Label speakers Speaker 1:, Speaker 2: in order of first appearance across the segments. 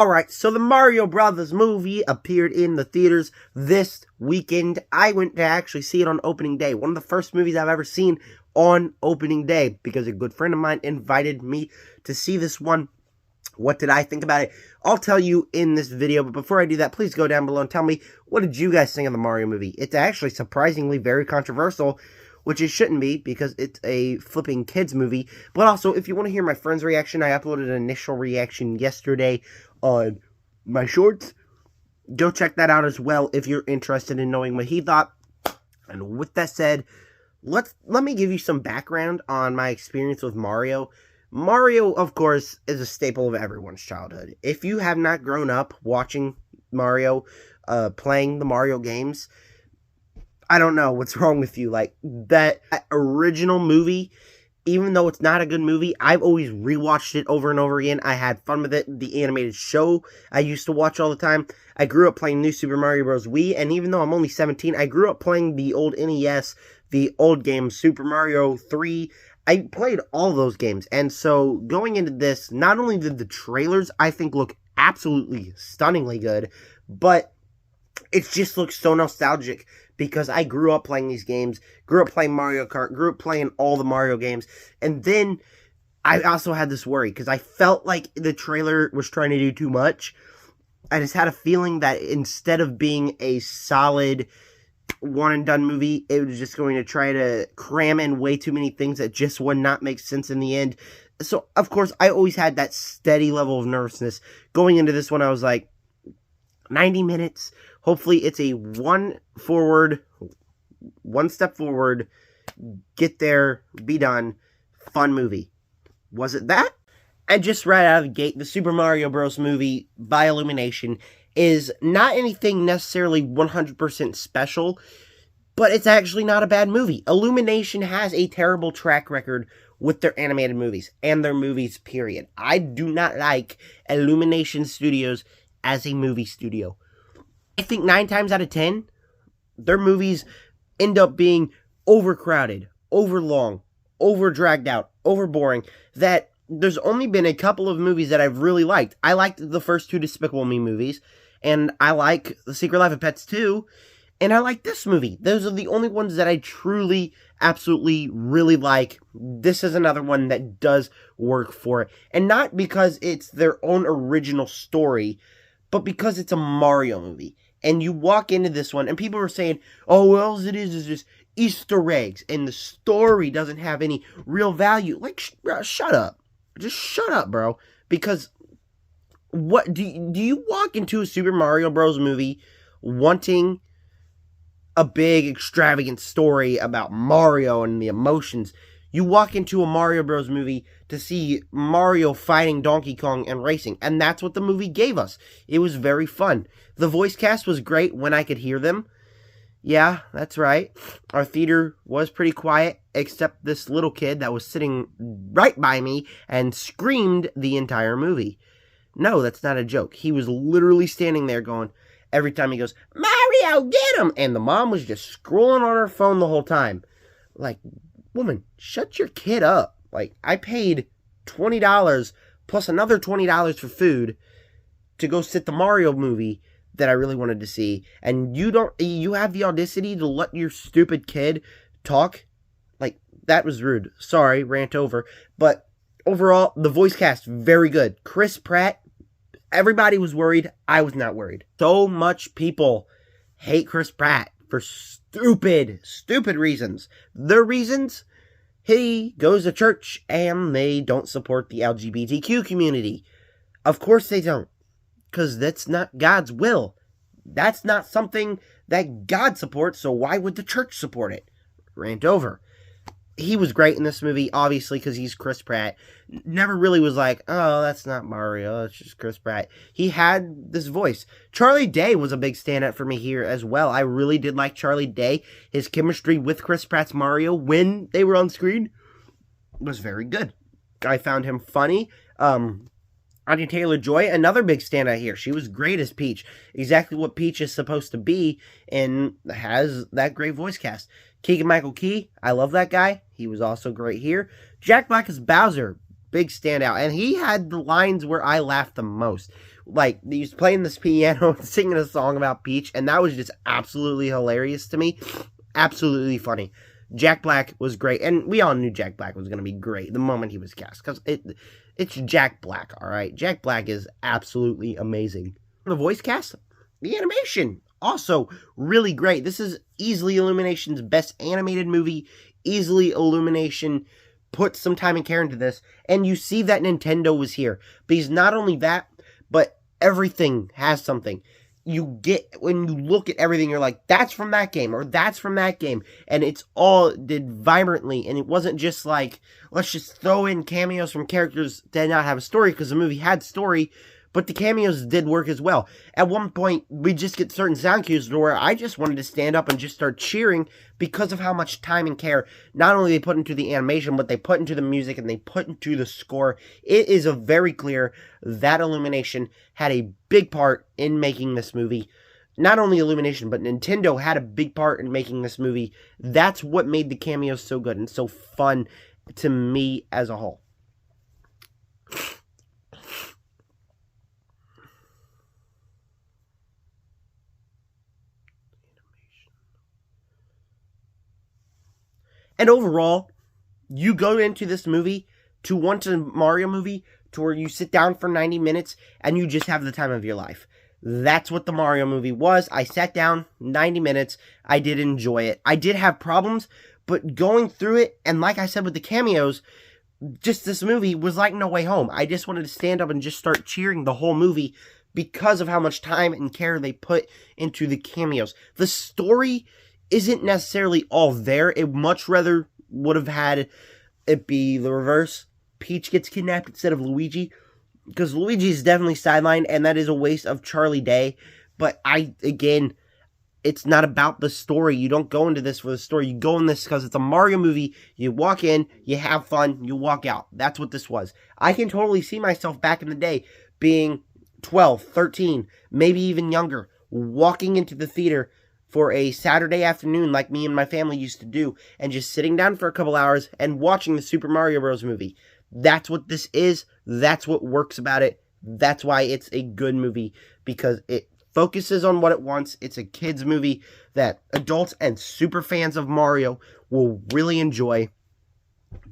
Speaker 1: Alright, so the Mario Brothers movie appeared in the theaters this weekend. I went to actually see it on opening day. One of the first movies I've ever seen on opening day because a good friend of mine invited me to see this one. What did I think about it? I'll tell you in this video, but before I do that, please go down below and tell me, what did you guys think of the Mario movie? It's actually surprisingly very controversial, which it shouldn't be because it's a flipping kids movie. But also, if you want to hear my friend's reaction, I uploaded an initial reaction yesterday on my shorts. Go check that out as well if you're interested in knowing what he thought. And with that said, let me give you some background on my experience with Mario. Mario, of course, is a staple of everyone's childhood. If you have not grown up watching Mario, playing the Mario games, I don't know what's wrong with you. Like, that original movie, even though it's not a good movie, I've always rewatched it over and over again. I had fun with it. The animated show I used to watch all the time. I grew up playing New Super Mario Bros. Wii, and even though I'm only 17, I grew up playing the old NES, the old game Super Mario 3. I played all those games, and so going into this, not only did the trailers, I think, look absolutely stunningly good, but it just looks so nostalgic because I grew up playing these games, grew up playing Mario Kart, grew up playing all the Mario games, and then I also had this worry because I felt like the trailer was trying to do too much. I just had a feeling that instead of being a solid one-and-done movie, it was just going to try to cram in way too many things that just would not make sense in the end. So, of course, I always had that steady level of nervousness. Going into this one, I was like, 90 minutes. Hopefully, it's a one step forward, get there, be done, fun movie. Was it that? And just right out of the gate, the Super Mario Bros. Movie by Illumination is not anything necessarily 100% special, but it's actually not a bad movie. Illumination has a terrible track record with their animated movies, and their movies, period. I do not like Illumination Studios as a movie studio. I think 9 times out of 10, their movies end up being overcrowded, overlong, over-dragged out, over-boring, that there's only been a couple of movies that I've really liked. I liked the first 2 Despicable Me movies, and I like The Secret Life of Pets 2, and I like this movie. Those are the only ones that I truly, absolutely, really like. This is another one that does work for it. And not because it's their own original story, but because it's a Mario movie. And you walk into this one, and people are saying, oh, well, all it is just Easter eggs, and the story doesn't have any real value. Like, shut up. Just shut up, bro. Because what do you walk into a Super Mario Bros. Movie wanting a big, extravagant story about Mario and the emotions? You walk into a Mario Bros. Movie to see Mario fighting Donkey Kong and racing, and that's what the movie gave us. It was very fun. The voice cast was great when I could hear them. Yeah, that's right. Our theater was pretty quiet, except this little kid that was sitting right by me and screamed the entire movie. No, that's not a joke. He was literally standing there going, every time he goes, Mario, get him! And the mom was just scrolling on her phone the whole time. Like, woman, shut your kid up. Like, I paid $20 plus another $20 for food to go sit the Mario movie that I really wanted to see, and you have the audacity to let your stupid kid talk? Like, that was rude. Sorry, rant over. But overall, the voice cast, very good. Chris Pratt, everybody was worried. I was not worried. So much people hate Chris Pratt for stupid reasons. Their reasons? He goes to church and they don't support the LGBTQ community. Of course they don't. Because that's not God's will. That's not something that God supports, so why would the church support it? Rant over. He was great in this movie, obviously, because he's Chris Pratt. Never really was like, oh, that's not Mario, that's just Chris Pratt. He had this voice. Charlie Day was a big standout for me here as well. I really did like Charlie Day. His chemistry with Chris Pratt's Mario when they were on screen was very good. I found him funny. Anya Taylor-Joy, another big standout here. She was great as Peach. Exactly what Peach is supposed to be, and has that great voice cast. Keegan-Michael Key, I love that guy. He was also great here. Jack Black as Bowser, big standout. And he had the lines where I laughed the most. Like, he was playing this piano, singing a song about Peach, and that was just absolutely hilarious to me. Absolutely funny. Jack Black was great, and we all knew Jack Black was going to be great the moment he was cast, because it's Jack Black, all right? Jack Black is absolutely amazing. The voice cast, the animation, also really great. This is easily Illumination's best animated movie. Easily Illumination put some time and care into this, and you see that Nintendo was here, because not only that, but everything has something. You get, when you look at everything, you're like, that's from that game, or that's from that game, and it's all did vibrantly, and it wasn't just like, let's just throw in cameos from characters that did not have a story, because the movie had story, but the cameos did work as well. At one point, we just get certain sound cues where I just wanted to stand up and just start cheering because of how much time and care not only they put into the animation, but they put into the music and they put into the score. It is a very clear that Illumination had a big part in making this movie. Not only Illumination, but Nintendo had a big part in making this movie. That's what made the cameos so good and so fun to me as a whole. And overall, you go into this movie to want a Mario movie to where you sit down for 90 minutes and you just have the time of your life. That's what the Mario movie was. I sat down 90 minutes. I did enjoy it. I did have problems, but going through it, and like I said with the cameos, just this movie was like No Way Home. I just wanted to stand up and just start cheering the whole movie because of how much time and care they put into the cameos. The story isn't necessarily all there. It much rather would have had it be the reverse. Peach gets kidnapped instead of Luigi, because Luigi is definitely sidelined, and that is a waste of Charlie Day. But again, it's not about the story. You don't go into this for the story. You go in this because it's a Mario movie. You walk in, you have fun, you walk out. That's what this was. I can totally see myself back in the day being 12, 13, maybe even younger, walking into the theater for a Saturday afternoon like me and my family used to do, and just sitting down for a couple hours and watching the Super Mario Bros. Movie. That's what this is. That's what works about it. That's why it's a good movie, because it focuses on what it wants. It's a kids movie that adults and super fans of Mario will really enjoy.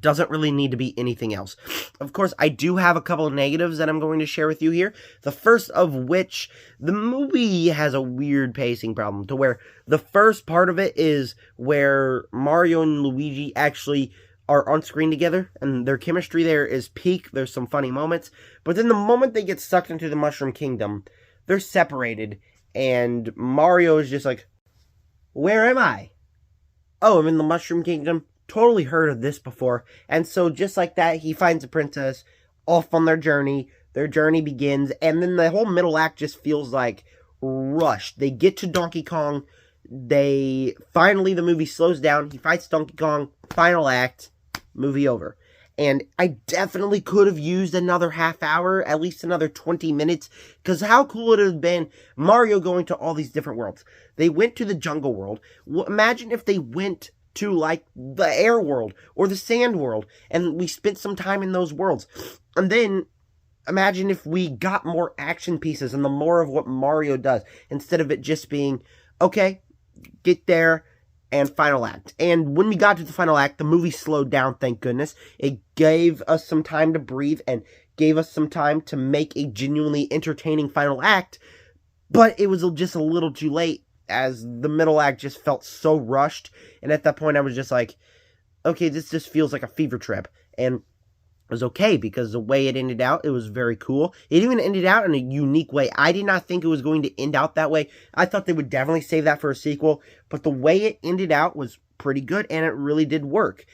Speaker 1: Doesn't really need to be anything else. Of course, I do have a couple of negatives that I'm going to share with you here. The first of which, the movie has a weird pacing problem, to where the first part of it is where Mario and Luigi actually are on screen together, and their chemistry there is peak. There's some funny moments, but then the moment they get sucked into the Mushroom Kingdom, they're separated, and Mario is just like, where am I? Oh, I'm in the Mushroom Kingdom. Totally heard of this before. And so just like that, he finds a princess, off on their journey. Their journey begins, and then the whole middle act just feels like rushed. They get to Donkey Kong. The movie slows down. He fights Donkey Kong. Final act. Movie over. And I definitely could have used another half hour, at least another 20 minutes, because how cool would it have been Mario going to all these different worlds. They went to the jungle world. Imagine if they went to like the air world or the sand world, and we spent some time in those worlds. And then imagine if we got more action pieces and the more of what Mario does, instead of it just being, okay, get there and final act. And when we got to the final act, the movie slowed down, thank goodness. It gave us some time to breathe and gave us some time to make a genuinely entertaining final act, but it was just a little too late, as the middle act just felt so rushed. And at that point, I was just like, okay, this just feels like a fever trip. And it was okay, because the way it ended out, it was very cool. It even ended out in a unique way. I did not think it was going to end out that way. I thought they would definitely save that for a sequel, but the way it ended out was pretty good, and it really did work.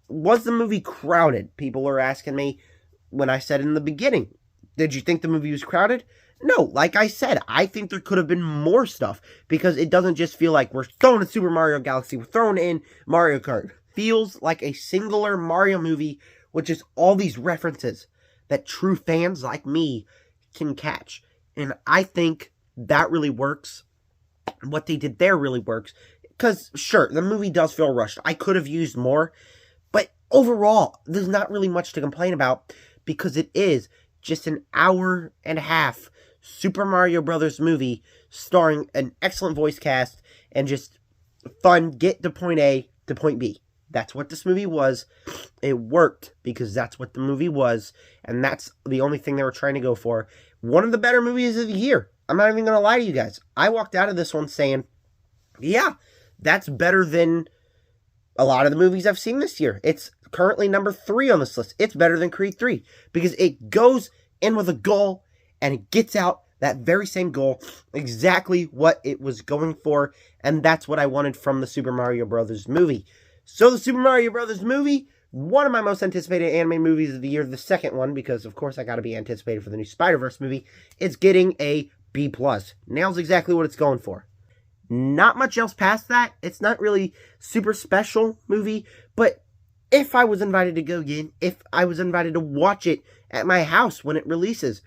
Speaker 1: Was the movie crowded? People were asking me when I said in the beginning, did you think the movie was crowded? No, like I said, I think there could have been more stuff, because it doesn't just feel like we're throwing in Super Mario Galaxy, we're throwing in Mario Kart. Feels like a singular Mario movie with just all these references that true fans like me can catch. And I think that really works. What they did there really works. Because, sure, the movie does feel rushed. I could have used more. But overall, there's not really much to complain about, because it is just an hour and a half Super Mario Brothers movie starring an excellent voice cast and just fun, get to point A to point B. That's what this movie was. It worked because that's what the movie was, and that's the only thing they were trying to go for. One of the better movies of the year. I'm not even going to lie to you guys. I walked out of this one saying, yeah, that's better than a lot of the movies I've seen this year. It's currently number 3 on this list. It's better than Creed 3 because it goes in with a goal and it gets out that very same goal, exactly what it was going for, and that's what I wanted from the Super Mario Brothers movie. So the Super Mario Brothers movie, one of my most anticipated anime movies of the year, the second one, because of course I gotta be anticipated for the new Spider-Verse movie, it's getting a B+. Nails exactly what it's going for. Not much else past that. It's not really super special movie, but if I was invited to go again, if I was invited to watch it at my house when it releases,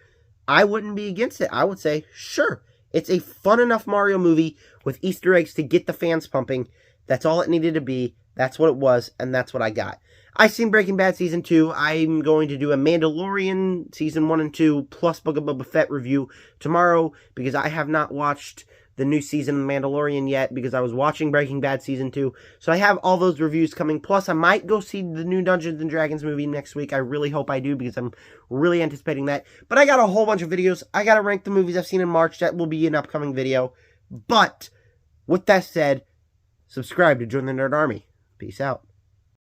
Speaker 1: I wouldn't be against it. I would say, sure, it's a fun enough Mario movie with Easter eggs to get the fans pumping. That's all it needed to be. That's what it was, and that's what I got. I've seen Breaking Bad Season 2. I'm going to do a Mandalorian Season 1 and 2 plus Book of Boba Fett review tomorrow because I have not watched the new season of Mandalorian yet because I was watching Breaking Bad Season 2. So I have all those reviews coming. Plus, I might go see the new Dungeons & Dragons movie next week. I really hope I do because I'm really anticipating that. But I got a whole bunch of videos. I got to rank the movies I've seen in March. That will be an upcoming video. But with that said, subscribe to join the Nerd Army. Peace out.